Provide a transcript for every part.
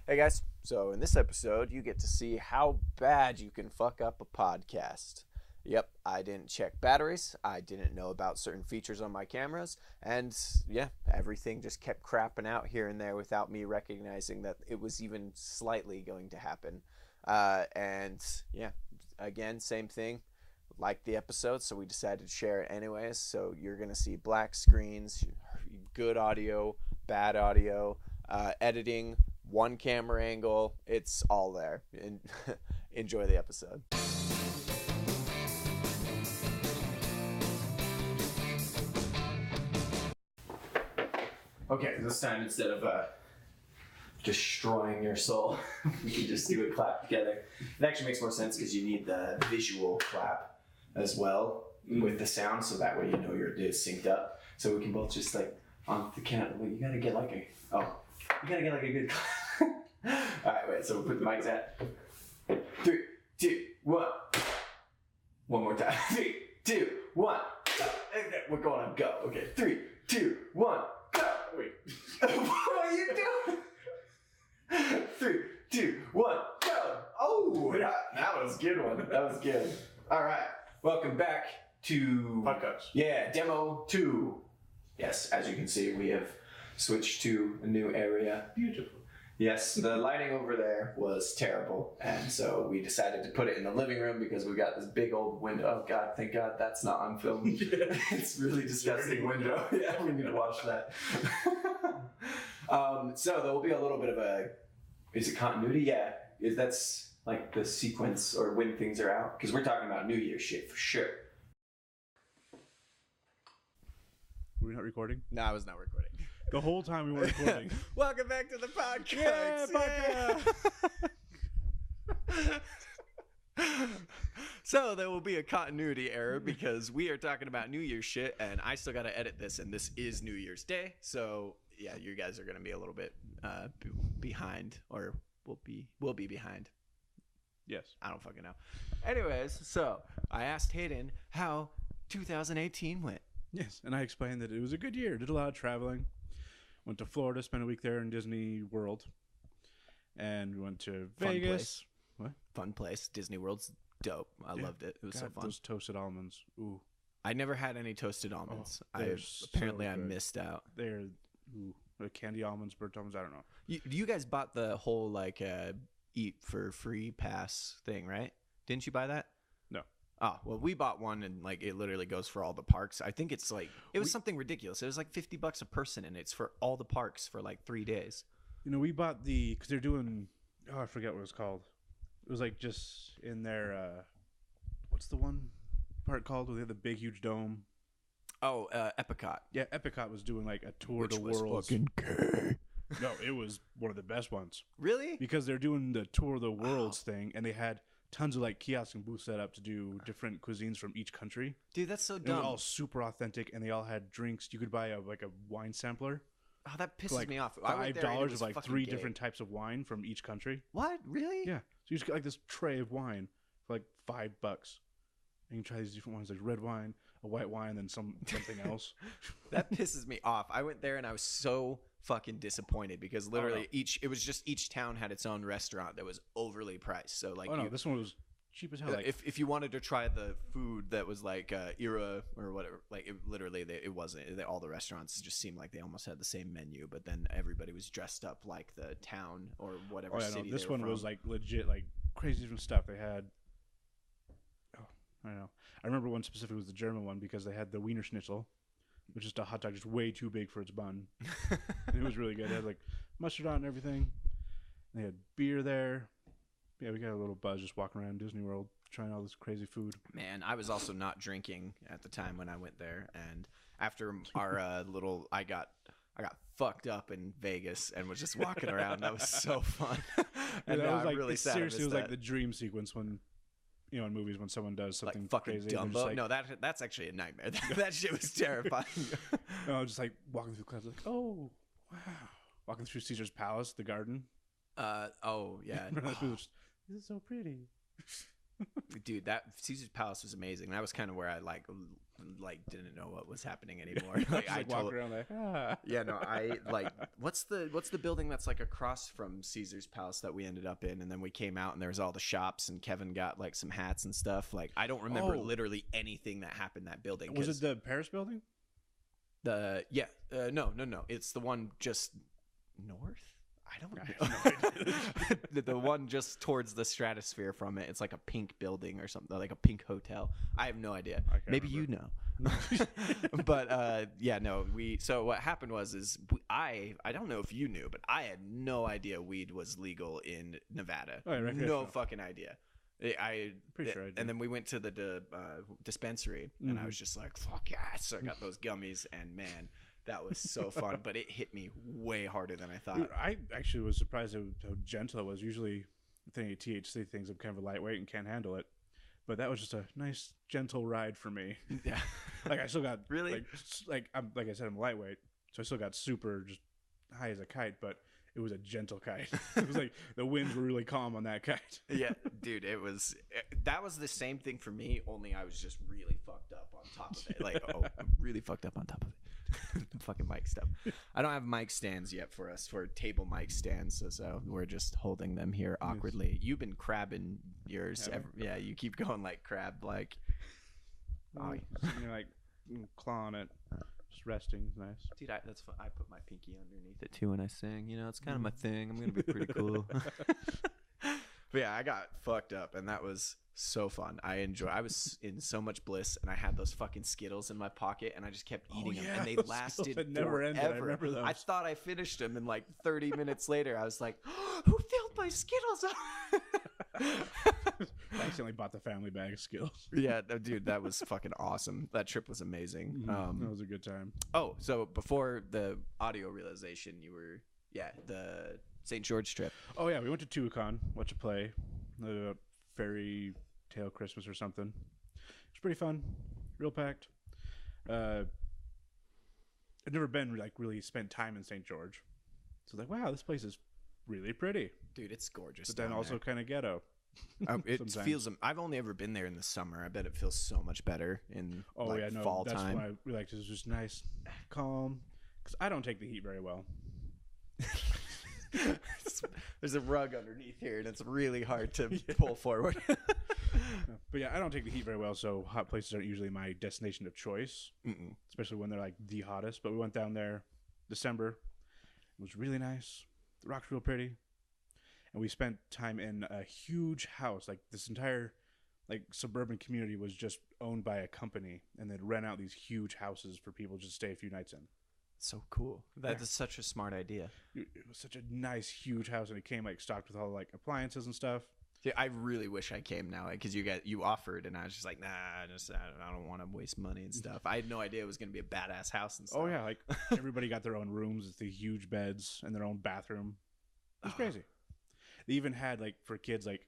Hey guys, so in this episode, you get to see how bad you can fuck up a podcast. Yep, I didn't check batteries, I didn't know about certain features on my cameras, and yeah, everything just kept crapping out here and there without me recognizing that it was even slightly going to happen. And yeah, again, same thing. Like the episode, so we decided to share it anyways. So you're gonna see black screens, good audio, bad audio, editing, one camera angle. It's all there. Enjoy the episode. Okay, this time instead of destroying your soul, we can just do a clap together. It actually makes more sense because you need the visual clap as well with the sound, so that way you know it's synced up. So we can both just like on the count. Well, you gotta get like a good. All right, wait. So we'll put the mics at 3, 2, 1. One more time. 3, 2, 1. Go. We're going on go. Okay. 3, 2, 1. Go. Wait. What are you doing? 3, 2, 1. Go. Oh, that was a good one. That was good. All right. Welcome back to Cucks. Yeah, demo 2. Yes, as you can see, we have switched to a new area. Beautiful. Yes, the lighting over there was terrible, and so we decided to put it in the living room because we got this big old window. Oh God, thank God that's not on film. Yeah. It's really disgusting window. Yeah, we need to watch that. So there will be a little bit of is it continuity? Yeah, that's like the sequence or when things are out, because we're talking about New Year's shit for sure. Were we not recording? No, I was not recording. The whole time we were recording. Welcome back to the podcast. Yeah. So there will be a continuity error because we are talking about New Year's shit, and I still got to edit this, and this is New Year's Day. So yeah, you guys are gonna be a little bit behind, or we'll be behind. Yes. I don't fucking know. Anyways, so I asked Hayden how 2018 went. Yes, and I explained that it was a good year. Did a lot of traveling. Went to Florida, spent a week there in Disney World. And we went to Vegas. Fun place. What? Fun place. Disney World's dope. I loved it. It was so fun. Those toasted almonds. Ooh. I never had any toasted almonds. Apparently I missed out. They're candy almonds, burnt almonds, I don't know. You guys bought the whole eat for free pass thing, right? Didn't you buy that? No. Oh, well, we bought one, and it literally goes for all the parks. I think it's it was something ridiculous. It was like $50 a person, and it's for all the parks for 3 days. We bought because they're doing, I forget what it was called. It was just in their, what's the one park called where they have the big, huge dome? Oh, Epcot. Yeah, Epcot was doing a tour of the was world. Fucking gay. No, it was one of the best ones. Really? Because they're doing the tour of the worlds thing, and they had tons of kiosks and booths set up to do different cuisines from each country. Dude, that's so And dumb. it was all super authentic, and they all had drinks. You could buy a wine sampler. Oh, that pisses me off. $5 of 3 different types of wine from each country. What? Really? Yeah. So you just get this tray of wine for $5. And you can try these different wines, like red wine, a white wine, then something else. That pisses me off. I went there and I was so fucking disappointed because literally each town had its own restaurant that was overly priced. So this one was cheap as hell. If you wanted to try the food that was era or whatever, it wasn't. All the restaurants just seemed like they almost had the same menu, but then everybody was dressed up like the town or whatever city. This they were one from. was legit, crazy different stuff. They had. I don't know. I remember one specifically was the German one because they had the Wiener Schnitzel, which is a hot dog just way too big for its bun. And it was really good. It had mustard on and everything. They had beer there. Yeah, we got a little buzz just walking around Disney World trying all this crazy food. Man, I was also not drinking at the time when I went there, and after our I got fucked up in Vegas and was just walking around. That was so fun. And that was I'm really sad. Seriously, it was the dream sequence when. In movies when someone does something fucking crazy. Dumbo. No, that's actually a nightmare. That shit was terrifying. No, just walking through clouds, oh wow, walking through Caesar's Palace, the garden. Oh yeah. This is so pretty. Dude, that Caesar's Palace was amazing. That was kind of where I like didn't know what was happening anymore. Like, I walk around like, ah. Yeah, no, I like what's the building that's like across from Caesar's Palace that we ended up in, and then we came out and there was all the shops and Kevin got like some hats and stuff. Like I don't remember literally anything that happened in that building. Was it the Paris building? No, it's the one just north. I don't know. The one just towards the stratosphere from it. It's like a pink building or something, like a pink hotel. I have no idea. Maybe remember. You know. But yeah, no. So what happened was I don't know if you knew, but I had no idea weed was legal in Nevada. Oh, no fucking idea. Pretty sure I did. And then we went to the dispensary, and I was just like, "Fuck yes!" So I got those gummies, and man, that was so fun. But it hit me way harder than I thought. Dude, I actually was surprised how gentle it was. Usually, with any THC things, I'm kind of a lightweight and can't handle it. But that was just a nice, gentle ride for me. Yeah, like I still got really like I said, I'm lightweight, so I still got super just high as a kite, but. It was a gentle kite. It was like the winds were really calm on that kite. Yeah, dude, that was the same thing for me, only I was just really fucked up on top of it. Like, really fucked up on top of it. Fucking mic stuff. I don't have mic stands yet for table mic stands, so we're just holding them here awkwardly. You've been crabbing yours. Yeah, you keep going like crab, like. You're like clawing it. Just resting is nice. Dude, that's fun. I put my pinky underneath it too when I sing. You know, it's kind of my thing. I'm gonna be pretty cool. But yeah, I got fucked up, and that was so fun. I was in so much bliss, and I had those fucking Skittles in my pocket, and I just kept eating them, and they lasted forever. Ended. I remember those. I thought I finished them, and like 30 minutes later, I was like, "Who filled my Skittles up?" I accidentally bought the family bag of Skittles. Yeah, dude, that was fucking awesome. That trip was amazing. That was a good time. Oh, so before the audio realization, you were the St. George trip. Oh yeah, we went to Tuacahn, watched a play, Fairy Tale Christmas or something. It's pretty fun, real packed. I've never been like really spent time in St. George, so like wow, this place is really pretty, dude. It's gorgeous, but then also kind of ghetto. It feels. I've only ever been there in the summer. I bet it feels so much better in fall that's time. That's why we liked it. It was just nice, calm. Because I don't take the heat very well. There's a rug underneath here, and it's really hard to pull forward. But yeah, I don't take the heat very well, so hot places aren't usually my destination of choice, especially when they're like the hottest. But we went down there December. It was really nice. The rock's real pretty. And we spent time in a huge house. Like this entire like suburban community was just owned by a company, and they'd rent out these huge houses for people to stay a few nights in. So cool. That is such a smart idea. It was such a nice, huge house, and it came like stocked with all like appliances and stuff. Yeah, I really wish I came now because you offered, and I was just like, nah, I don't want to waste money and stuff. I had no idea it was gonna be a badass house and stuff. Oh yeah, like everybody got their own rooms with the huge beds and their own bathroom. It was crazy. They even had like for kids like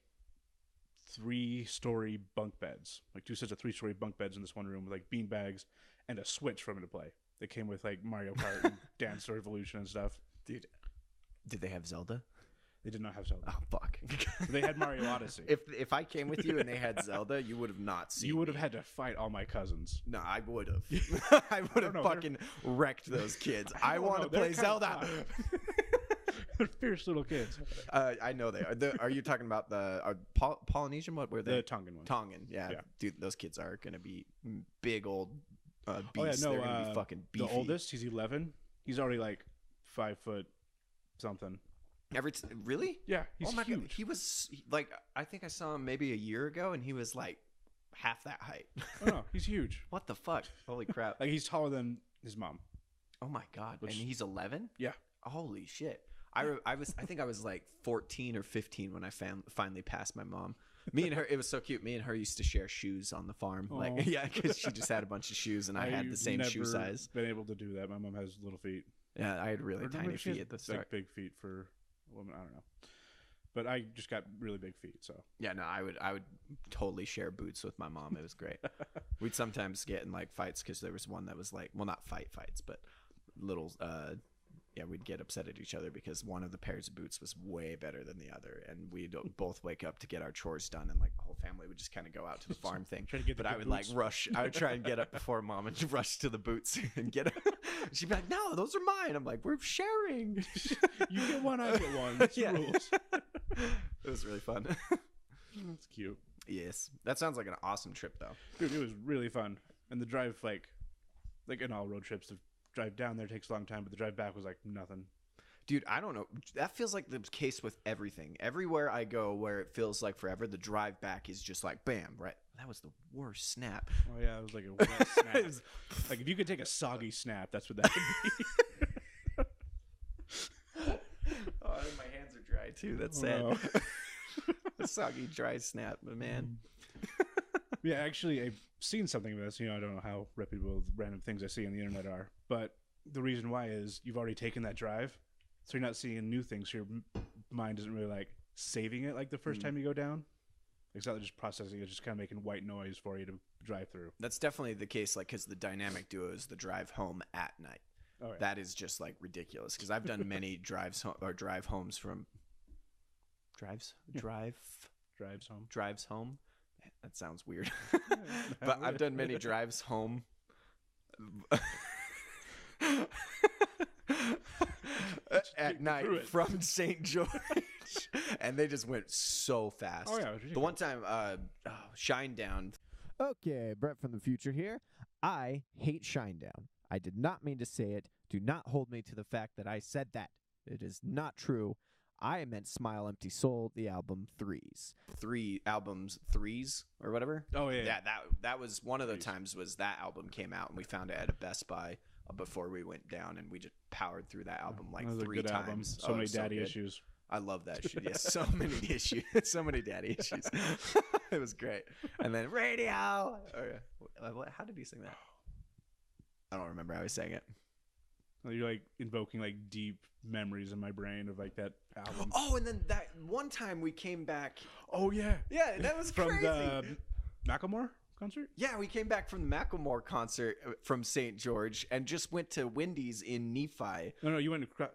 3-story bunk beds, like 2 sets of 3-story bunk beds in this one room with like bean bags and a Switch for them to play. They came with like Mario Kart and Dance Revolution and stuff. Dude, did they have Zelda? They did not have Zelda. Oh fuck! They had Mario Odyssey. If I came with you and they had Zelda, you would have not seen. You would have had to fight all my cousins. No, I would have. I would have fucking wrecked those kids. I want to play Zelda. They're fierce little kids. I know they are. Are you talking about the Polynesian? What were they? The Tongan one. Tongan, yeah. Dude, those kids are gonna be big old beasts. They're gonna be fucking beefy. The oldest, he's 11. He's already like 5 foot something. Really? Yeah, he's huge. God. He was like, I think I saw him maybe a year ago, and he was like half that height. Oh no, he's huge. What the fuck? Holy crap! Like he's taller than his mom. Oh my god! And he's 11. Yeah. Holy shit! I think I was like 14 or 15 when I finally passed my mom. Me and her, it was so cute. Me and her used to share shoes on the farm. Aww. Like, yeah, because she just had a bunch of shoes, and I had the same shoe size. Been able to do that. My mom has little feet. Yeah, I had really tiny feet at the start. Like big feet for women. I don't know, but I just got really big feet. So yeah, no, I would totally share boots with my mom. It was great. We'd sometimes get in like fights because there was one that was like, well, not fights, but little we'd get upset at each other because one of the pairs of boots was way better than the other, and we'd both wake up to get our chores done, and like the whole family would just kind of go out to the farm thing. But I would like rush. I would try and get up before mom and rush to the boots and get them. She'd be like, "No, those are mine." I'm like, "We're sharing. You get one, I get one. That's the rules." It was really fun. That's cute. Yes, that sounds like an awesome trip though. Dude, it was really fun, and the drive like in all road trips, the drive down there takes a long time, but the drive back was like nothing. Dude, I don't know. That feels like the case with everything. Everywhere I go where it feels like forever, the drive back is just like, bam, right? That was the worst snap. Oh, yeah, it was like a wet snap. Like, if you could take a soggy snap, that's what that would be. Oh, my hands are dry, too. That's sad. No. A soggy, dry snap, but man. Yeah, actually, I've seen something of this. You know, I don't know how reputable the random things I see on the internet are, but the reason why is you've already taken that drive, so you're not seeing new things, so your mind isn't really like saving it like the first time you go down. It's not just processing; it's just kind of making white noise for you to drive through. That's definitely the case, like, because the dynamic duo is the drive home at night. Oh, yeah. That is just like ridiculous. Because I've done many drive homes from drives home. That sounds weird. But I've done many drives home. At night from St. George. And they just went so fast. Oh, yeah. The one time, Shinedown. Okay, Brett from the future here. I hate Shinedown. I did not mean to say it. Do not hold me to the fact that I said that. It is not true. I meant Smile Empty Soul, the album Threes. 3 albums, Threes or whatever. Oh, yeah. Yeah, that was one of the times was that album came out and we found it at a Best Buy before we went down, and we just powered through that album like 3 times. Album. So many daddy issues. I love that shit. Yes, so many issues. So many daddy issues. It was great. And then Radio. How did he sing that? I don't remember how he sang it. You're like invoking like deep memories in my brain of like that album. Oh, and then that one time we came back. Oh, yeah. Yeah, that was from crazy. The Macklemore concert? Yeah, we came back from the Macklemore concert from St. George and just went to Wendy's in Nephi. No, you went to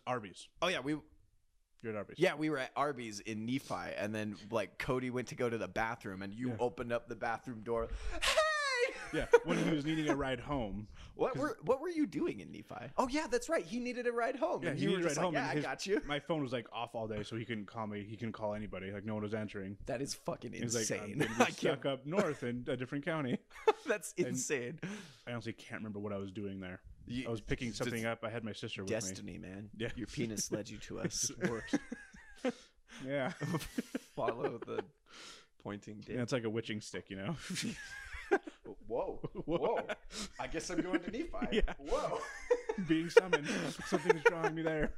Arby's. Oh, yeah, You're at Arby's. Yeah, we were at Arby's in Nephi, and then like Cody went to go to the bathroom, and you opened up the bathroom door. Hey! Yeah, when he was needing a ride home. What were you doing in Nephi? Oh yeah, that's right. He needed a ride home. Yeah, and he needed a ride home. Yeah, I got you. My phone was like off all day, so he couldn't call me. He couldn't call anybody. Like no one was answering. That is fucking He was like, insane. I'm stuck up north in a different county. That's insane. I honestly can't remember what I was doing there. I was picking something up. I had my sister with me. Destiny, man. Yeah. Your penis led you to us. It worked. Yeah. Follow the pointing dick. Yeah, it's like a witching stick, you know? Whoa. I guess I'm going to Nephi. Yeah. Whoa. Being summoned. Something's drawing me there.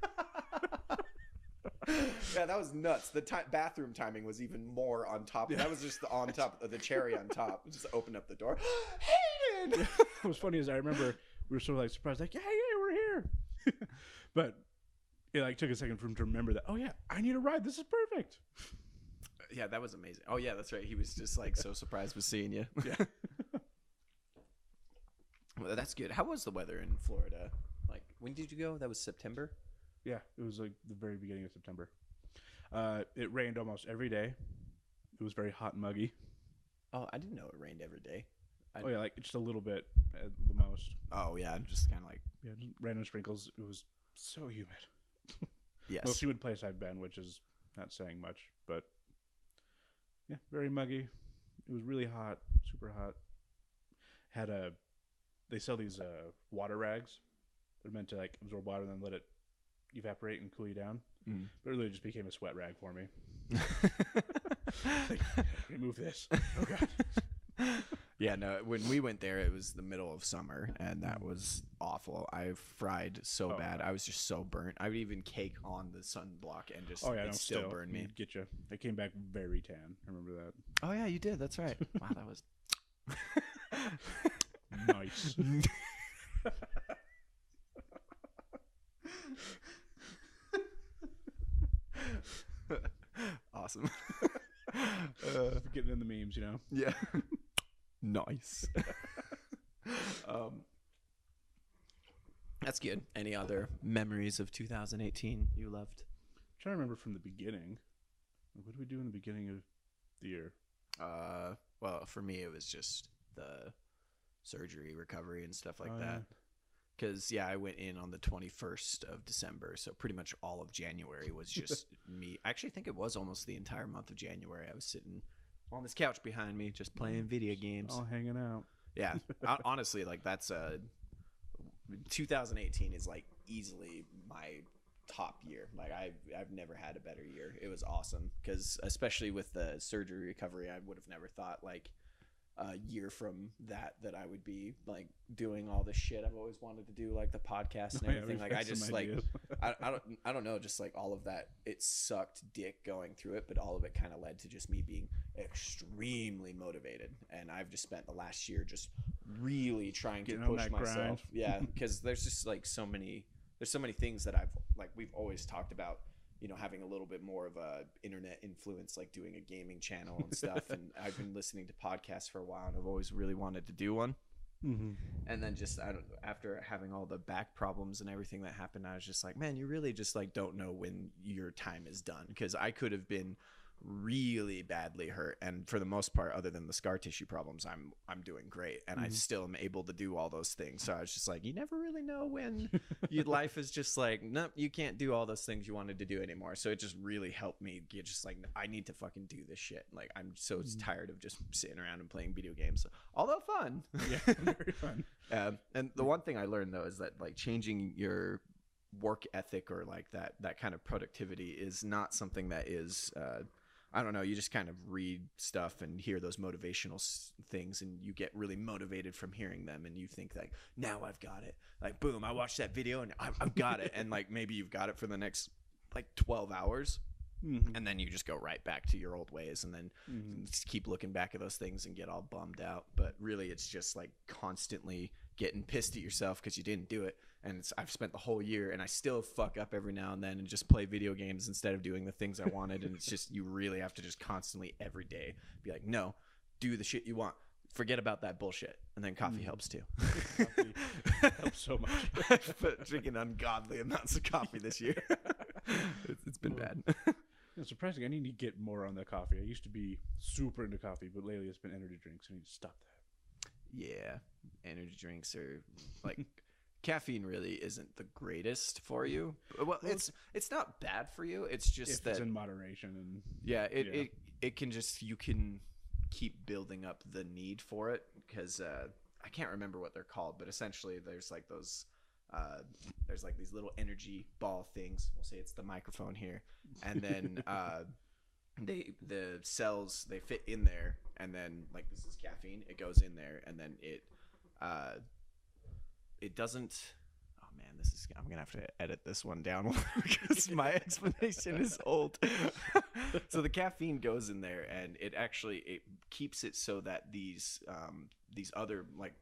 Yeah, that was nuts. The bathroom timing was even more on top. Yeah. That was just on top of the cherry on top. Just open up the door. Hayden! What was funny is I remember we were sort of like surprised, like, yeah, we're here. But it like took a second for him to remember that, oh yeah, I need a ride. This is perfect. Yeah, that was amazing. Oh yeah, that's right. He was just like so surprised with seeing you. Yeah. Well, that's good. How was the weather in Florida? Like, when did you go? That was September? Yeah, it was like the very beginning of September. It rained almost every day. It was very hot and muggy. Oh, I didn't know it rained every day. Oh yeah, like just a little bit at the most. Oh yeah, just kind of like just random sprinkles. It was so humid. Yes. Most humid place I've been, which is not saying much, but yeah, very muggy. It was really hot, super hot. They sell these water rags. They're meant to like absorb water and then let it evaporate and cool you down. Mm. But it really just became a sweat rag for me. Like, remove this. Oh god. Yeah, no, when we went there, it was the middle of summer, and that was awful. I fried so bad. I was just so burnt. I would even cake on the sunblock and just it still burned me. Get you. I came back very tan. I remember that. Oh, yeah, you did. That's right. Wow, that was... Nice. Awesome. Getting in the memes, you know? Yeah. Nice. That's good. Any other memories of 2018 you loved? I'm trying to remember from the beginning. What did we do in the beginning of the year? Well, for me, it was just the surgery recovery and stuff like Oh, that. Because, I went in on the 21st of December, so pretty much all of January was just me. I actually think it was almost the entire month of January. I was sitting on this couch behind me just playing video games. All hanging out. Yeah. Honestly, like, that's 2018 is, like, easily my top year. Like, I've never had a better year. It was awesome because especially with the surgery recovery, I would have never thought, like, a year from that I would be like doing all this shit I've always wanted to do, like the podcast and everything. Like I just like I don't know, just like all of that, it sucked dick going through it, but all of it kind of led to just me being extremely motivated. And I've just spent the last year just really trying to push myself. Grind. Yeah, because there's just like so many things that we've always talked about, having a little bit more of a internet influence, like doing a gaming channel and stuff. And I've been listening to podcasts for a while and I've always really wanted to do one. Mm-hmm. And then just after having all the back problems and everything that happened, I was just like, man, you really just like don't know when your time is done, because I could have been really badly hurt, and for the most part, other than the scar tissue problems, I'm doing great, and I still am able to do all those things. So I was just like, you never really know when your life is just like, nope, you can't do all those things you wanted to do anymore. So it just really helped me get just like, I need to fucking do this shit. Like I'm so tired of just sitting around and playing video games, although fun. Yeah, very fun. And the one thing I learned though is that like changing your work ethic or like that kind of productivity is not something that is I don't know, you just kind of read stuff and hear those motivational things and you get really motivated from hearing them, and you think like, now I've got it. Like, boom, I watched that video and I've got it. And like maybe you've got it for the next like 12 hours. Mm-hmm. And then you just go right back to your old ways, and then just keep looking back at those things and get all bummed out. But really, it's just like constantly getting pissed at yourself because you didn't do it. And I've spent the whole year and I still fuck up every now and then and just play video games instead of doing the things I wanted. And it's just, you really have to just constantly every day be like, no, do the shit you want. Forget about that bullshit. And then coffee helps too. Coffee helps so much. I've been drinking ungodly amounts of coffee this year. It's been bad. It's surprising. I need to get more on the coffee. I used to be super into coffee, but lately it's been energy drinks. I need to stop that. Yeah. Energy drinks are like... Caffeine really isn't the greatest for you. Well, it's not bad for you. It's just if that it's in moderation, and it can just, you can keep building up the need for it, because I can't remember what they're called, but essentially there's like those there's like these little energy ball things. We'll say it's the microphone here, and then the cells, they fit in there, and then like this is caffeine. It goes in there, and then it doesn't. Oh man, I'm gonna have to edit this one down because my explanation is old. So the caffeine goes in there, and it keeps it so that these other, like,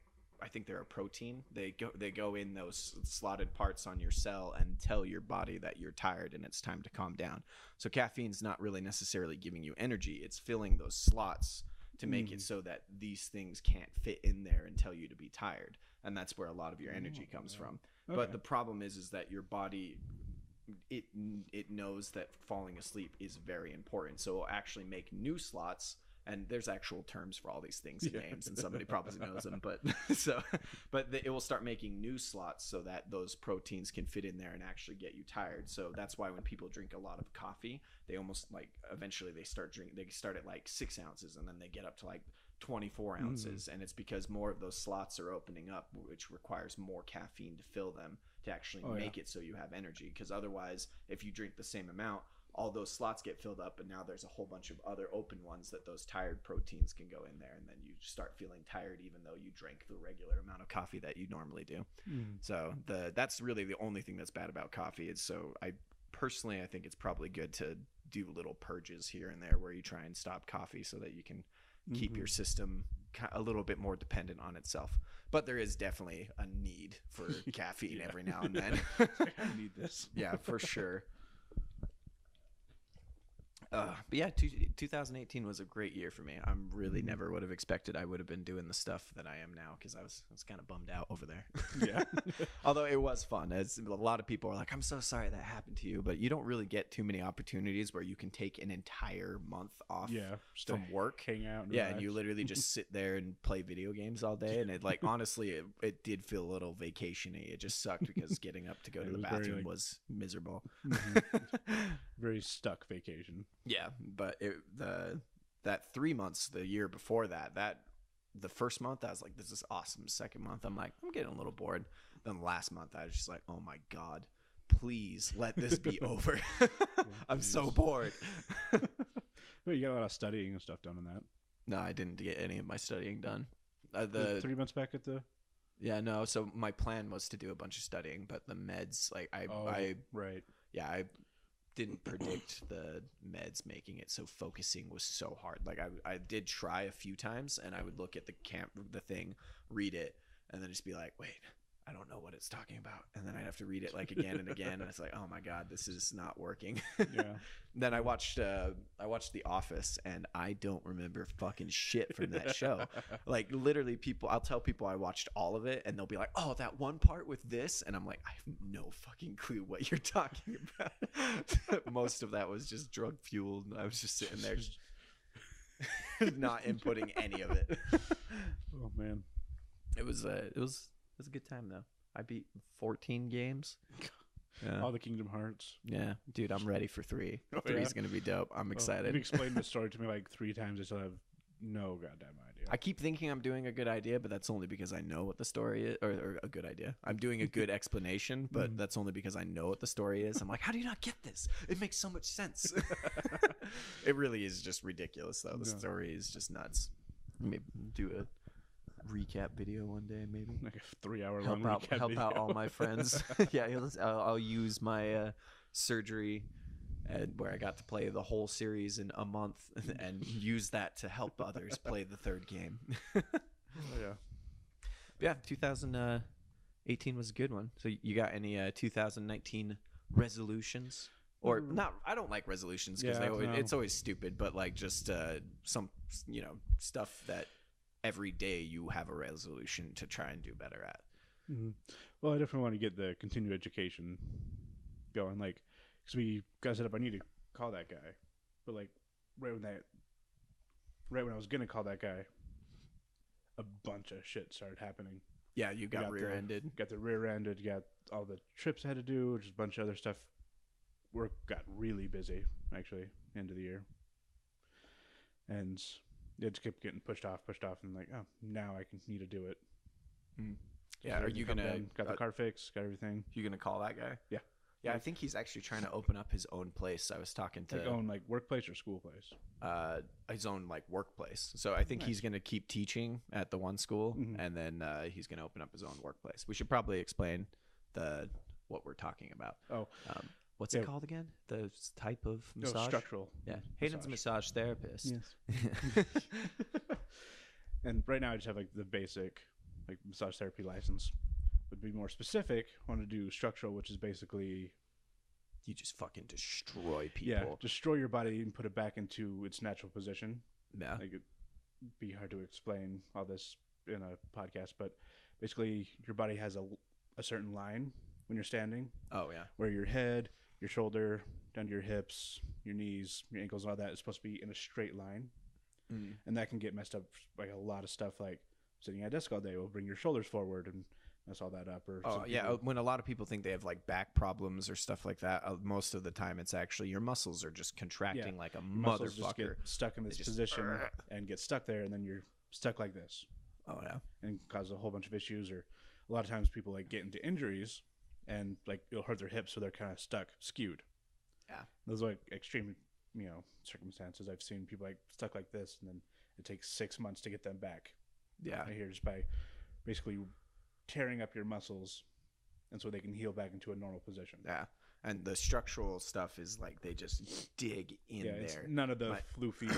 I think they're a protein. They go in those slotted parts on your cell and tell your body that you're tired and it's time to calm down. So caffeine's not really necessarily giving you energy. It's filling those slots to make it so that these things can't fit in there and tell you to be tired. And that's where a lot of your energy comes from. Okay. But the problem is that your body, it knows that falling asleep is very important. So it'll actually make new slots, and there's actual terms for all these things and names, and somebody probably knows them. But it will start making new slots so that those proteins can fit in there and actually get you tired. So that's why when people drink a lot of coffee, they almost like eventually they start at like 6 ounces, and then they get up to like 24 ounces. And it's because more of those slots are opening up, which requires more caffeine to fill them to actually make it so you have energy. Because otherwise, if you drink the same amount, all those slots get filled up, and now there's a whole bunch of other open ones that those tired proteins can go in there, and then you start feeling tired even though you drank the regular amount of coffee that you normally do. So that's really the only thing that's bad about coffee. Is so I think it's probably good to do little purges here and there where you try and stop coffee so that you can keep your system a little bit more dependent on itself. But there is definitely a need for caffeine every now and then. I need this. Yeah, for sure. But yeah, 2018 was a great year for me. I'm really never would have expected I would have been doing the stuff that I am now because I was kind of bummed out over there. Yeah. Although it was fun. As a lot of people are like, I'm so sorry that happened to you, but you don't really get too many opportunities where you can take an entire month off from work. Hang out. And and you literally just sit there and play video games all day. And it like honestly, it did feel a little vacation-y. It just sucked because getting up to go to the bathroom was miserable. Very stuck vacation. Yeah, but that 3 months, the year before that, the first month I was like, this is awesome. Second month I'm like, I'm getting a little bored. Then last month I was just like, oh my god, please let this be over. I'm so bored. Well, you got a lot of studying and stuff done in that. No, I didn't get any of my studying done. 3 months back at the. Yeah, no. So my plan was to do a bunch of studying, but the meds, like I didn't predict the meds making it so focusing was so hard. Like I did try a few times, and I would look at the thing, read it, and then just be like, wait, I don't know what it's talking about, and then I'd have to read it like again and again, and it's like, oh my god, this is not working. Yeah. Then I watched The Office, and I don't remember fucking shit from that show. Like literally, I'll tell people I watched all of it, and they'll be like, oh, that one part with this, and I'm like, I have no fucking clue what you're talking about. Most of that was just drug fueled, and I was just sitting there not inputting any of it. Oh man, it was a good time though. I beat 14 games. Yeah. All the Kingdom Hearts. Yeah, dude, I'm ready for 3. Oh, 3 is gonna be dope. I'm excited. You've explained the story to me like 3 times. I still have no goddamn idea. I keep thinking I'm doing a good idea, but that's only because I know what the story is, or a good idea. I'm doing a good explanation, but that's only because I know what the story is. I'm like, how do you not get this? It makes so much sense. It really is just ridiculous, though. The story is just nuts. Maybe do a recap video one day, maybe like a 3-hour-long recap help video. out all my friends. Yeah, I'll use my surgery where I got to play the whole series in a month and use that to help others play the third game. Yeah, 2018 was a good one. So you got any 2019 resolutions? Or not? I don't like resolutions because it's always stupid, but like just some stuff that every day you have a resolution to try and do better at. Mm-hmm. Well, I definitely want to get the continued education going, like, because we got set up. I need to call that guy, but like right when I was gonna call that guy, a bunch of shit started happening. Yeah, you got rear-ended. Got the rear-ended. Got all the trips I had to do, just a bunch of other stuff. Work got really busy actually end of the year, and it just kept getting pushed off, and like, oh, now I need to do it. Yeah, are you gonna got the car fixed, got everything? You gonna call that guy? Yeah. Yeah, I think he's actually trying to open up his own place. I was talking to like own like workplace or school place. His own like workplace. So I think he's gonna keep teaching at the one school, and then he's gonna open up his own workplace. We should probably explain what we're talking about. Oh, what's it called again? The type of massage? Structural. Yeah, Hayden's a massage therapist. Yes. And right now I just have like the basic like massage therapy license. But to be more specific, I want to do structural, which is basically you just fucking destroy people. Yeah, destroy your body and put it back into its natural position. Yeah. Like it'd be hard to explain all this in a podcast, but basically your body has a certain line when you're standing. Oh yeah. Where your head, your shoulder, down to your hips, your knees, your ankles, all that is supposed to be in a straight line. And that can get messed up by a lot of stuff, like sitting at a desk all day will bring your shoulders forward and mess all that up. Or when a lot of people think they have like back problems or stuff like that, most of the time it's actually your muscles are just contracting like a motherfucker. Just get stuck in this position and get stuck there, and then you're stuck like this. Oh yeah, and cause a whole bunch of issues. Or a lot of times people like get into injuries and like it'll hurt their hips, so they're kind of stuck, skewed. Yeah, those are like extreme, circumstances. I've seen people like stuck like this, and then it takes 6 months to get them back. Yeah, right here, just by basically tearing up your muscles, and so they can heal back into a normal position. Yeah, and the structural stuff is like they just dig in there. It's none of the floofy,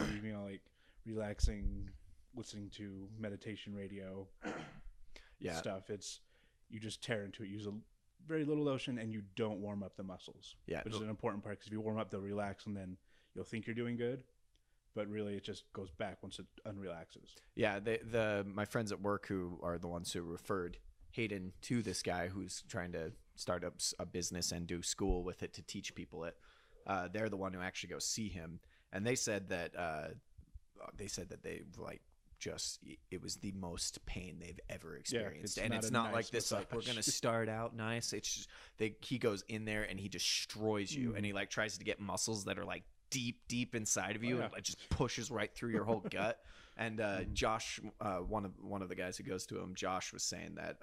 like relaxing, listening to meditation radio stuff. It's you just tear into it. Use a very little lotion, and you don't warm up the muscles. Yeah, which is an important part, because if you warm up, they'll relax, and then you'll think you're doing good, but really it just goes back once it unrelaxes. Yeah, my friends at work who are the ones who referred Hayden to this guy who's trying to start up a business and do school with it to teach people it. They're the one who actually goes see him, and they said that they like just it was the most pain they've ever experienced. Yeah, and it's not nice like this massage. like we're gonna start out nice. It's just he goes in there and he destroys you, and he like tries to get muscles that are like deep inside of you and like just pushes right through your whole gut. And Josh, one of the guys who goes to him, Josh was saying that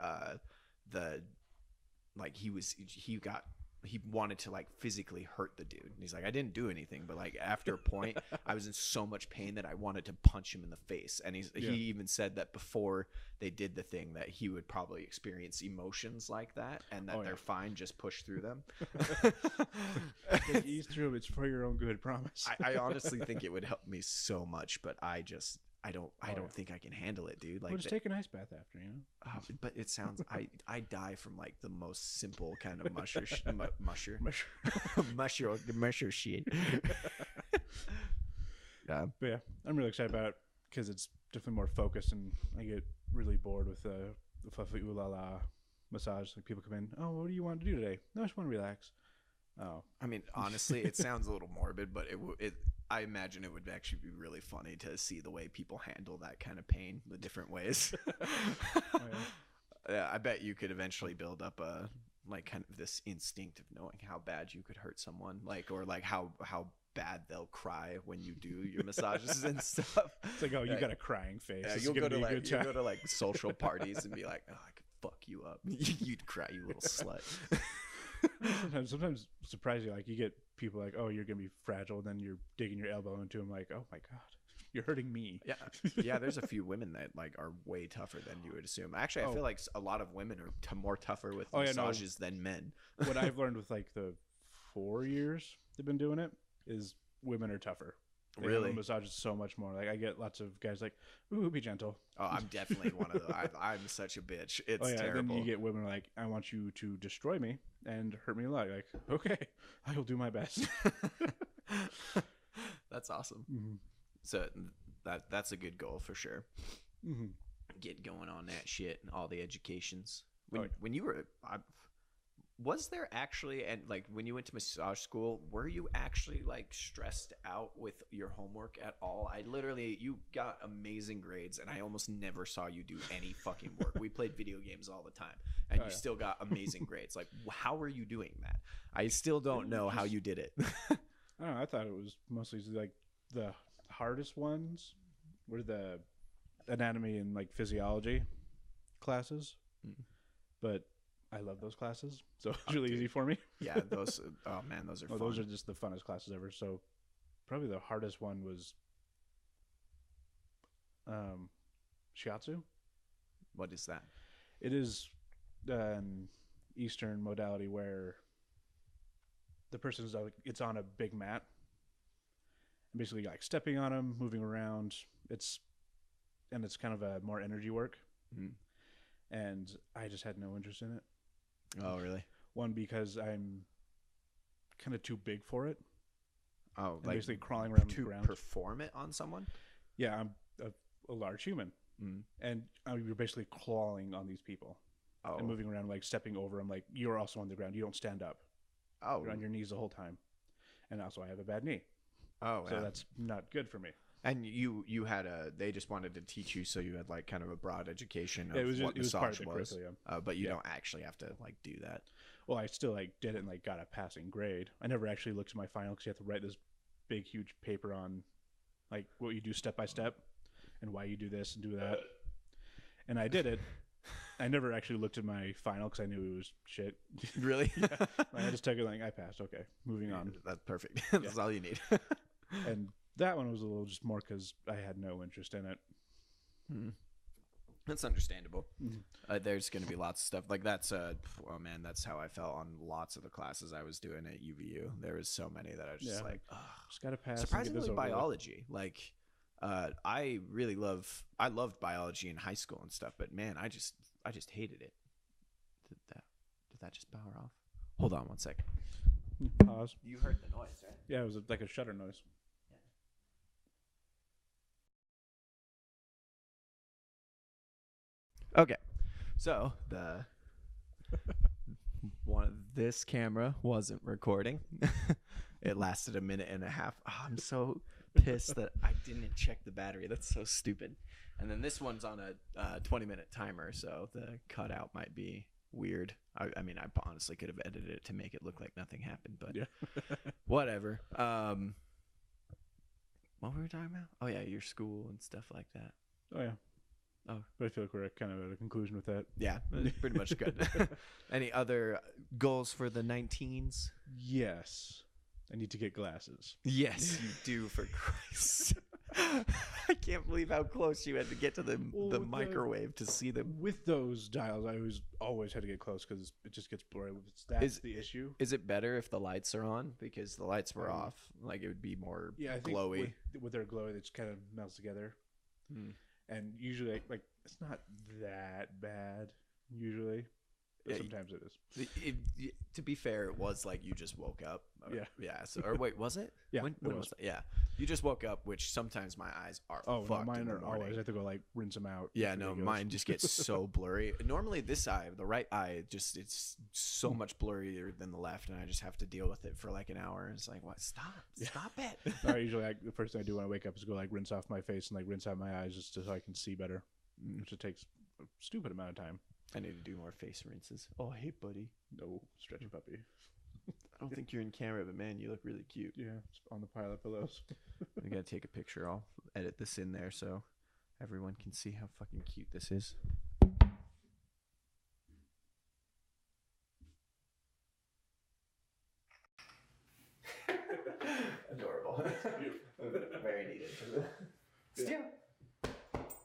he wanted to like physically hurt the dude. And he's like, I didn't do anything, but like after a point I was in so much pain that I wanted to punch him in the face. And he even said that before they did the thing that he would probably experience emotions like that, and that they're fine, just push through them. Ease through them. It's for your own good, promise. I honestly think it would help me so much, but I don't think I can handle it, dude. Like, just take an ice bath after, you know. But it sounds I die from like the most simple kind of musher shit. Yeah, but yeah, I'm really excited about it because it's definitely more focused, and I get really bored with the fluffy ooh la la massage. Like people come in, oh, what do you want to do today? No, I just want to relax. Oh, I mean, honestly, it sounds a little morbid, but I imagine it would actually be really funny to see the way people handle that kind of pain, the different ways. Yeah, I bet you could eventually build up a like kind of this instinct of knowing how bad you could hurt someone, like, or like how bad they'll cry when you do your massages and stuff. It's like, oh, you got a crying face. Yeah, you'll go to like social parties and be like, oh, I could fuck you up. You'd cry, you little slut. Sometimes surprising, like you get people like, oh, you're gonna be fragile, then you're digging your elbow into them, like, oh my god, you're hurting me. Yeah. There's a few women that like are way tougher than you would assume. Actually, I feel like a lot of women are more tougher with massages than men. What I've learned with like the 4 years they've been doing it is women are tougher. They really? Massages so much more. Like I get lots of guys like, ooh, be gentle. Oh, I'm definitely one of those. I'm such a bitch. It's terrible. Then you get women like, I want you to destroy me and hurt me a lot. Like, okay, I will do my best. That's awesome. Mm-hmm. So that's a good goal for sure. Mm-hmm. Get going on that shit and all the educations. When you were, was there actually, and like when you went to massage school, were you actually like stressed out with your homework at all? You got amazing grades, and I almost never saw you do any fucking work. We played video games all the time, and you still got amazing grades. Like, how were you doing that? I still don't know how you did it. I don't know. I thought it was mostly like the hardest ones were the anatomy and like physiology classes, but I love those classes, so it's really easy for me. Yeah, those. Oh man, those are fun. Those are just the funnest classes ever. So, probably the hardest one was shiatsu. What is that? It is an Eastern modality where the person's like, it's on a big mat, and basically like stepping on them, moving around. It's kind of a more energy work, and I just had no interest in it. Oh, really? One, because I'm kind of too big for it. Oh, like basically crawling around the ground. Perform it on someone? Yeah, I'm a large human, and you're basically crawling on these people and moving around, like stepping over them. Like you're also on the ground. You don't stand up. Oh, you're on your knees the whole time. And also, I have a bad knee. Oh, so that's not good for me. And you had they just wanted to teach you, so you had like kind of a broad education of what massage part of the curriculum. But you don't actually have to like do that. Well, I still like did it and like got a passing grade. I never actually looked at my final because you have to write this big huge paper on like what you do step by step and why you do this and do that. And I did it. I never actually looked at my final because I knew it was shit. Really? Yeah. I just took it like I passed. Okay, moving on. That's perfect. That's all you need. And that one was a little just more because I had no interest in it. That's understandable. There's going to be lots of stuff like that's. Oh man, that's how I felt on lots of the classes I was doing at UVU. There was so many that I was just like, just gotta pass. Surprisingly, biology. Like, I loved biology in high school and stuff, but man, I just hated it. Did that just power off? Hold on one second. Pause. You heard the noise, right? Yeah, it was like a shutter noise. Okay, so this camera wasn't recording. It lasted a minute and a half. Oh, I'm so pissed that I didn't check the battery. That's so stupid. And then this one's on a 20-minute timer, so the cutout might be weird. I mean, I honestly could have edited it to make it look like nothing happened, but whatever. What were we talking about? Oh yeah, your school and stuff like that. Oh yeah. Oh, but I feel like we're kind of at a conclusion with that. Yeah, pretty much good. Any other goals for the 19s? Yes. I need to get glasses. Yes, you do, for Christ. I can't believe how close you had to get to the microwave to see them. With those dials, I always had to get close because it just gets blurry. That's the issue. Is it better if the lights are on? Because the lights were off. Like, it would be more I think glowy. With their glowy, it just kind of melts together. And usually, like, it's not that bad, usually. But sometimes it is. To be fair, it was like you just woke up. Yeah. So, or wait, was it? Yeah. When was it? Yeah. You just woke up, which sometimes my eyes are fucked. No, mine are always. I have to go, like, rinse them out. Yeah, no, mine just gets so blurry. Normally, this eye, the right eye, it's so much blurrier than the left, and I just have to deal with it for like an hour. And it's like, what? Stop it. Usually, the first thing I do when I wake up is go, like, rinse off my face and, like, rinse out my eyes just so I can see better, which it takes a stupid amount of time. I need to do more face rinses. Oh, hey, buddy. No, stretchy puppy. I don't think you're in camera, but man, you look really cute. Yeah, it's on the pile of pillows. I gotta take a picture. I'll edit this in there so everyone can see how fucking cute this is. Adorable. Very needed. Still,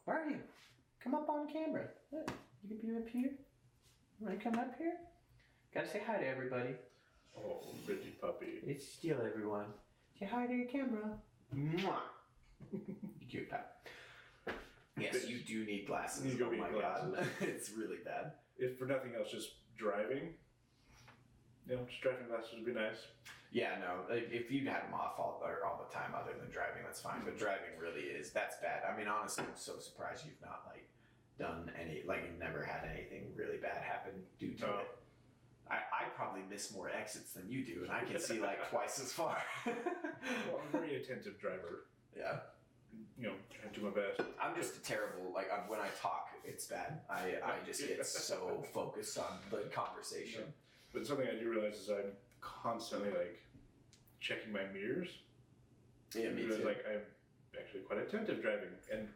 where are you? Come up on camera. Look, you can be up here. You want to come up here? Gotta say hi to everybody. Oh, pretty puppy. It's Still, everyone. Say hi to your camera. Mwah. Cute pet. Yes, you do need glasses. You oh my god, it's really bad. If for nothing else, just driving. Just driving glasses would be nice. Yeah, no. If you had them off all the time, other than driving, that's fine. But driving really that's bad. I mean, honestly, I'm so surprised you've not done any, you've never had anything really bad happen due to it. I probably miss more exits than you do, and I can see twice as far. Well, I'm a very attentive driver. Yeah. Trying to do my best. I'm just a terrible, when I talk, it's bad. I just get so focused on the conversation. But something I do realize is I'm constantly, checking my mirrors. Yeah, me too. I'm actually quite attentive driving. And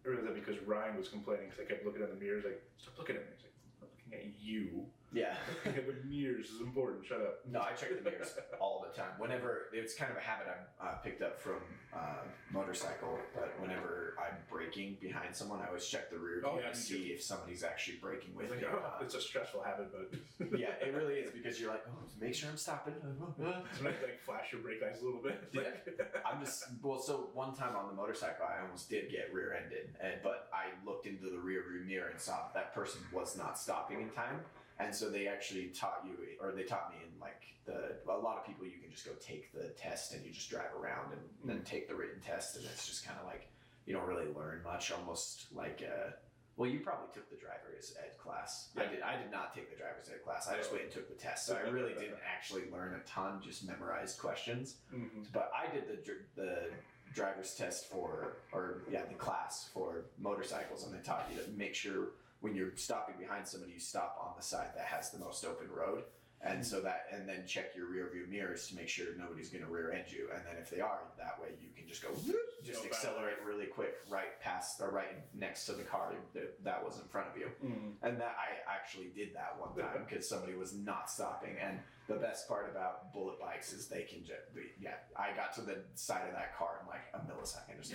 I realized that because Ryan was complaining, because I kept looking at the mirrors, stop looking at me. He's like, I'm not looking at you. Yeah. Looking at the mirrors is important. Shut up. No, I check the mirrors all the time. Whenever, it's kind of a habit I picked up from motorcycle, but whenever I'm braking behind someone, I always check the rear view to see if somebody's actually braking with me. It's a stressful habit, but yeah, it really is, because you're like, oh, make sure I'm stopping. Sometimes flash your brake lights a little bit. Yeah. So one time on the motorcycle, I almost did get rear-ended, but I looked into the rear view mirror and saw that person was not stopping in time. And so they actually taught me in a lot of people, you can just go take the test and you just drive around and then take the written test, and it's just kind of you don't really learn much, almost well, you probably took the driver's ed class. Yeah. I did not take the driver's ed class. I just went and took the test, so I really didn't actually learn a ton, just memorized questions. Mm-hmm. But I did the driver's test the class for motorcycles, and they taught you to make sure when you're stopping behind somebody, you stop on the side that has the most open road. And and then check your rear view mirrors to make sure nobody's going to rear end you. And then if they are, that way you can just accelerate really quick right past or right next to the car that was in front of you. Mm-hmm. And that I actually did that one time because somebody was not stopping. And the best part about bullet bikes is they can I got to the side of that car in a millisecond. Just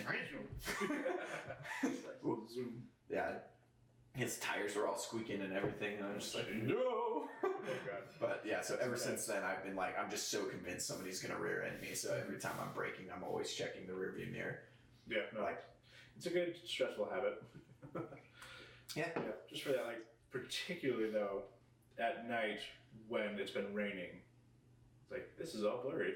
yeah. His tires were all squeaking and everything, and I was just like, no! Oh, God. But yeah, so ever since then, I've been I'm just so convinced somebody's going to rear end me, so every time I'm braking, I'm always checking the rear view mirror. Yeah, no. It's a good stressful habit. Yeah. Just for that, particularly though, at night when it's been raining, it's this is all blurry.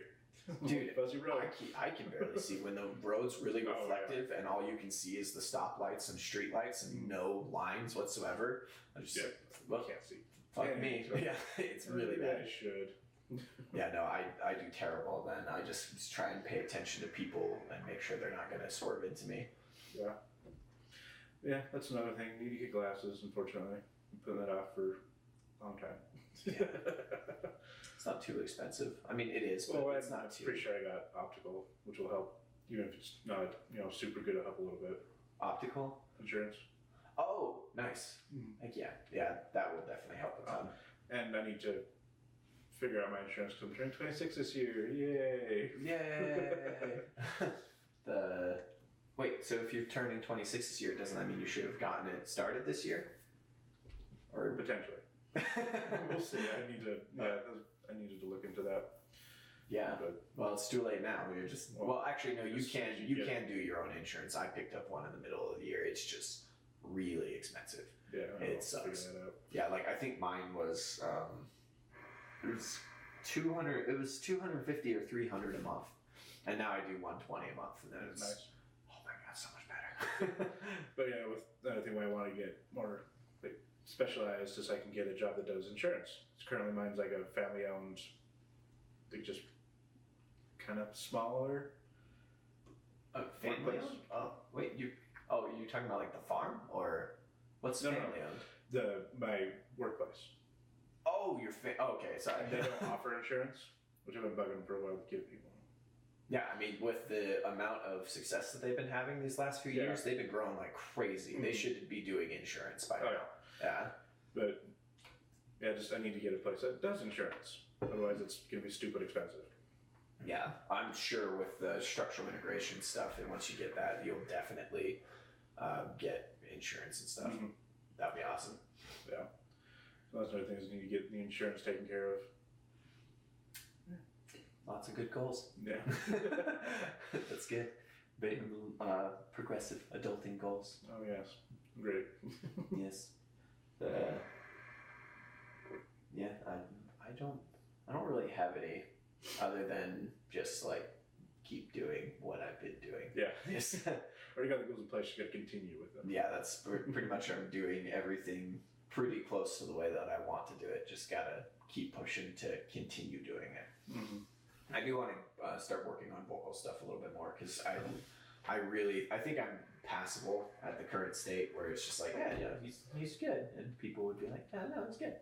Dude, fuzzy road. I can barely see when the road's really Oh, yeah. reflective and all you can see is the stoplights and street lights and no lines whatsoever. I just Well, can't see. fuck me. Yeah, it's really bad. I should. Yeah, no, I do terrible then. I just try and pay attention to people and make sure they're not going to swerve into me. Yeah, that's another thing. Need to get glasses, unfortunately. I'm putting that off for a long time. Yeah. It's not too expensive. I mean, it is, but it's not too. I'm pretty sure I got optical, which will help, even if it's not, super good. It'll help a little bit. Optical? Insurance. Oh, nice. Mm-hmm. Like, yeah, that will definitely help a ton. And I need to figure out my insurance because I'm turning 26 this year. Yay! Yay! Wait, so if you're turning 26 this year, doesn't that mean you should have gotten it started this year? Or Potentially. We'll see. I needed to look into that. Yeah. But, well, it's too late now. You're just actually no. You can do your own insurance. I picked up one in the middle of the year. It's just really expensive. Yeah, it sucks. Figure that out. Yeah, like I think mine was it was 200. It was 250 or 300 a month, and now I do 120 a month, and then it's nice. Oh my god, so much better. But yeah, with another thing, I want to get more specialized, so I can get a job that does insurance. It's currently mine's like a family-owned, like just kind of smaller. Family workplace. owned? Oh, wait, you're talking about like the farm or what's No, family owned? My workplace. Oh, okay, sorry. They don't offer insurance, which I've been bugging them for a while to give people. Yeah, I mean, with the amount of success that they've been having these last few years, they've been growing like crazy. Mm-hmm. They should be doing insurance by now. Yeah. But yeah, I need to get a place that does insurance. Otherwise, it's gonna be stupid expensive. Yeah, I'm sure with the structural integration stuff, and once you get that, you'll definitely get insurance and stuff. Mm-hmm. That'd be awesome. Yeah. So that's another thing is you need to get the insurance taken care of. Lots of good goals. Yeah. That's good. Big, progressive adulting goals. Oh yes, great. Yes. Yeah, I don't really have any other than just like keep doing what I've been doing. Yeah. Yes. Or you got the goals in place, you got to continue with them. Yeah, that's pretty much. I'm doing everything pretty close to the way that I want to do it. Just gotta keep pushing to continue doing it. Mm-hmm. I do want to start working on vocal stuff a little bit more because I think I'm passable at the current state where it's just like he's good, and people would be like no, he's good.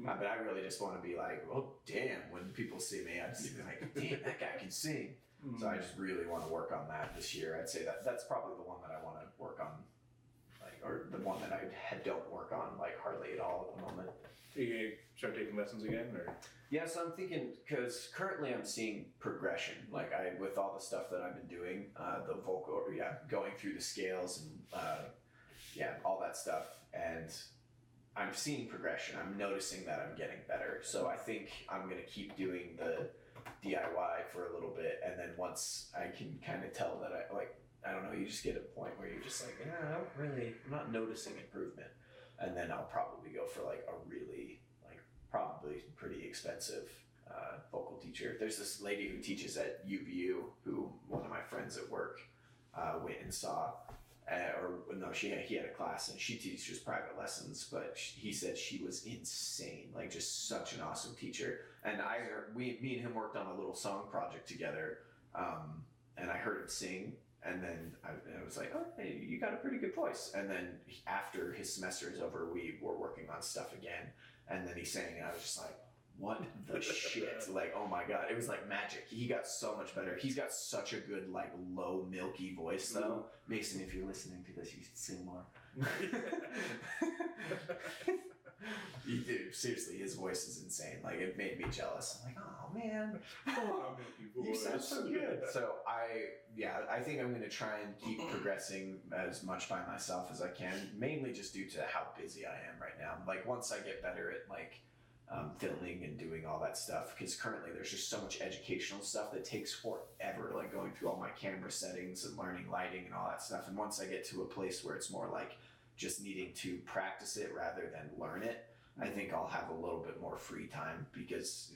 But I really just want to be like, well, damn, when people see me, I'd just be like, damn, that guy can sing. Mm-hmm. So I just really want to work on that this year. I'd say that's probably the one that I want to work on, or the one that I don't work on hardly at all at the moment. You start taking lessons again, or? Yeah, so I'm thinking, because currently I'm seeing progression, with all the stuff that I've been doing, the vocal, going through the scales and all that stuff, and I'm seeing progression. I'm noticing that I'm getting better, so I think I'm going to keep doing the DIY for a little bit, and then once I can kind of tell that I don't know, you just get a point where you're just like, I'm not noticing improvement, and then I'll probably go for a really probably pretty expensive vocal teacher. There's this lady who teaches at UVU who one of my friends at work went and saw, he had a class and she teaches private lessons, but he said she was insane, just such an awesome teacher. And me and him worked on a little song project together, and I heard him sing. And then I was like, oh, hey, you got a pretty good voice. And then after his semester is over, we were working on stuff again. And then he sang, and I was just like, what the shit? Oh my God. It was like magic. He got so much better. He's got such a good, low, milky voice, though. Mason, if you're listening to this, you should sing more. Dude, seriously, his voice is insane. It made me jealous. I'm like, oh man, you sound so good. So I think I'm gonna try and keep progressing as much by myself as I can. Mainly just due to how busy I am right now. Once I get better at filming and doing all that stuff, because currently there's just so much educational stuff that takes forever. Going through all my camera settings and learning lighting and all that stuff. And once I get to a place where it's more just needing to practice it rather than learn it, I think I'll have a little bit more free time because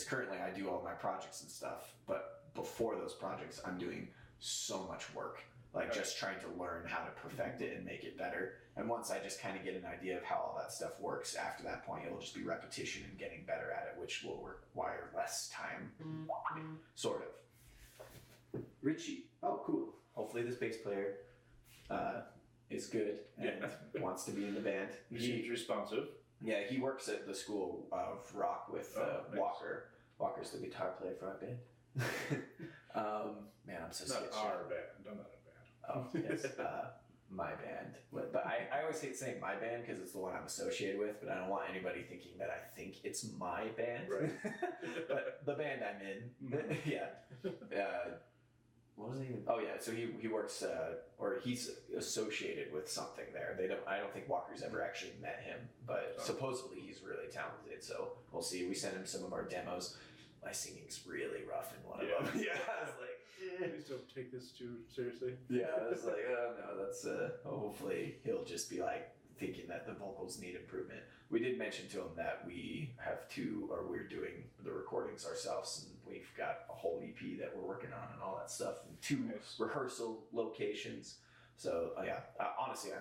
currently I do all my projects and stuff, but before those projects I'm doing so much work, like just trying to learn how to perfect it and make it better. And once I just kind of get an idea of how all that stuff works, after that point it'll just be repetition and getting better at it, which will require less time, sort of. Richie, oh cool. Hopefully this bass player is good and wants to be in the band. He seems responsive. Yeah, he works at the School of Rock with nice. Walker. Walker's the guitar player for our band. Man, I'm so Not sketchy. our band. I'm not a band. Oh, yes. My band. But I always hate saying my band because it's the one I'm associated with, but I don't want anybody thinking that I think it's my band. Right. But the band I'm in, yeah. What was he even? Oh yeah, so he works or he's associated with something there. I don't think Walker's ever actually met him, but supposedly he's really talented. So we'll see. We sent him some of our demos. My singing's really rough in one of them. Yeah, I was like, Please don't take this too seriously. yeah, I was like, oh no, that's hopefully he'll just be like thinking that the vocals need improvement. We did mention to him that we're doing the recordings ourselves, and we've got a whole EP that we're working on and all that stuff, and 2 rehearsal locations. So yeah, honestly,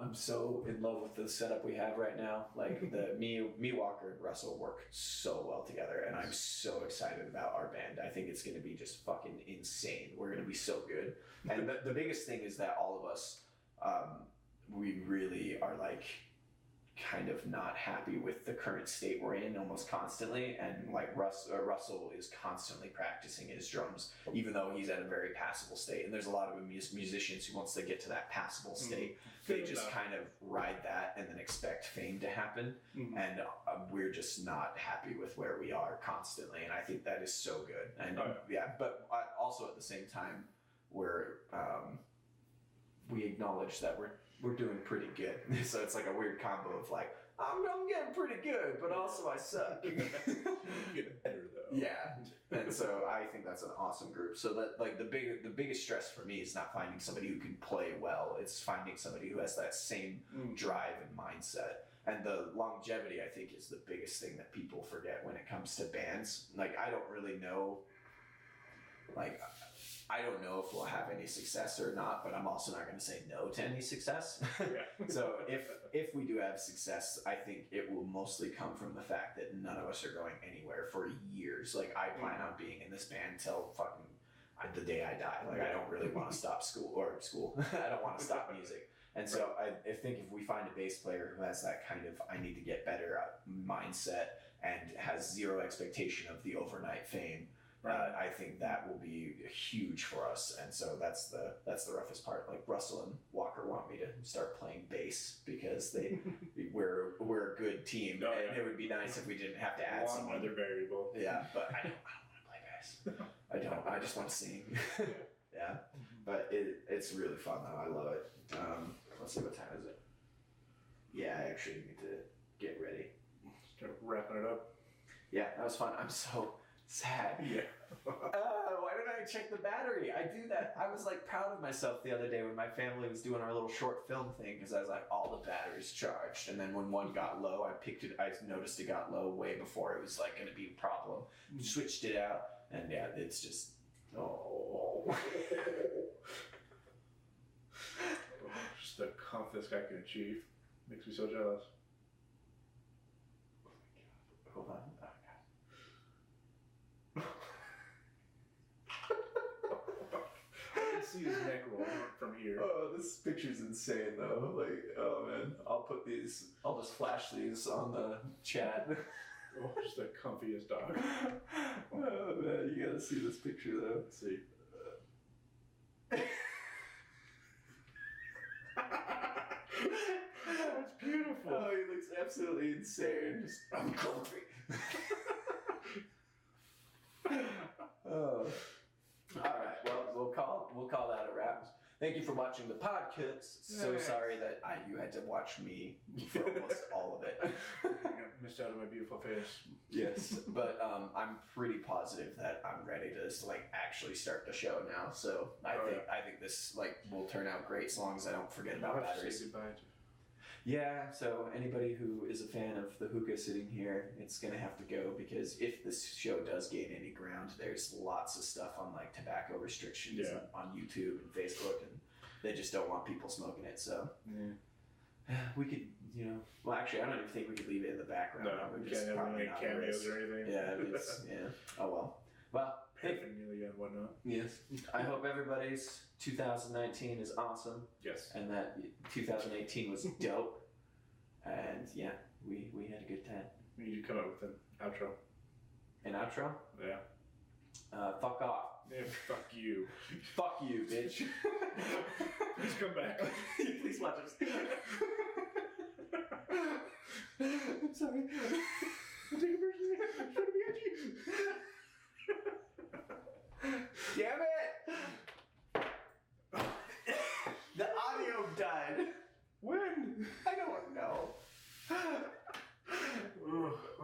I'm so in love with the setup we have right now. Like me, Walker, and Russell work so well together, and I'm so excited about our band. I think it's going to be just fucking insane. We're going to be so good. And the biggest thing is that all of us, we really are like kind of not happy with the current state we're in almost constantly, and like Russell is constantly practicing his drums even though he's at a very passable state, and there's a lot of musicians who once they get to that passable state they just kind of ride that and then expect fame to happen, and we're just not happy with where we are constantly, and I think that is so good. And but also at the same time we acknowledge that we're doing pretty good. So it's like a weird combo of like, I'm getting pretty good, but also I suck. Get better though. Yeah. And so I think that's an awesome group. So that like the biggest stress for me is not finding somebody who can play well. It's finding somebody who has that same drive and mindset. And the longevity, I think, is the biggest thing that people forget when it comes to bands. Like, I don't really know, I don't know if we'll have any success or not, but I'm also not going to say no to any success. So if we do have success, I think it will mostly come from the fact that none of us are going anywhere for years. Like, I plan on being in this band till fucking the day I die. Like, I don't really want to stop school. I don't want to stop music. And so I think if we find a bass player who has that kind of I need to get better mindset and has zero expectation of the overnight fame, I think that will be huge for us. And so that's the roughest part. Like, Russell and Walker want me to start playing bass because we're a good team, and it would be nice if we didn't have to add some other variable. Yeah, but I don't want to play bass. I don't. I just want to sing. Yeah, but it's really fun though. I love it. Let's see, what time is it? Yeah, I actually need to get ready. Start wrapping it up. Yeah, that was fun. I'm so sad. Yeah. Why didn't I check the battery? I do that. I was like proud of myself the other day when my family was doing our little short film thing, because I was like, all the batteries charged, and then when one got low, I noticed it got low way before it was like going to be a problem. Switched it out, and yeah, it's just just the confidence this guy can achieve makes me so jealous. Hold on. I can see his neck roll from here. Oh, this picture's insane though. Like, oh man, I'll just flash these on the chat. Oh, just the comfiest dog. Oh man, you gotta see this picture though. Let's see. Oh, it's beautiful. Oh, he looks absolutely insane. Just, I'm comfy. Oh. All right. Well, we'll call that a wrap. Thank you for watching the podcast. So sorry that you had to watch me for almost all of it. I missed out on my beautiful face. Yes, but I'm pretty positive that I'm ready to like actually start the show now. So I think this like will turn out great, as long as I don't forget about batteries. Say goodbye to. Yeah, so anybody who is a fan of the hookah sitting here, it's gonna have to go because if this show does gain any ground, there's lots of stuff on like tobacco restrictions on YouTube and Facebook, and they just don't want people smoking it. So we could, well, actually, I don't even think we could leave it in the background. No, we can't have any cameos or anything. Yeah, it's Oh well. Well, paraphernalia and whatnot. Yes. I hope everybody's 2019 is awesome. Yes. And that 2018 was dope. And yeah, we had a good time. We need to come up with an outro. An outro? Yeah. Fuck off. Yeah, fuck you. Fuck you, bitch. Please come back. Please watch us. I'm sorry. I'll take a person. I'm trying to be edgy. Damn it! The audio died. When? I don't know.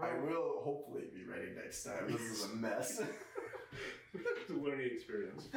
I will hopefully be ready next time. This is a mess. It's a learning experience.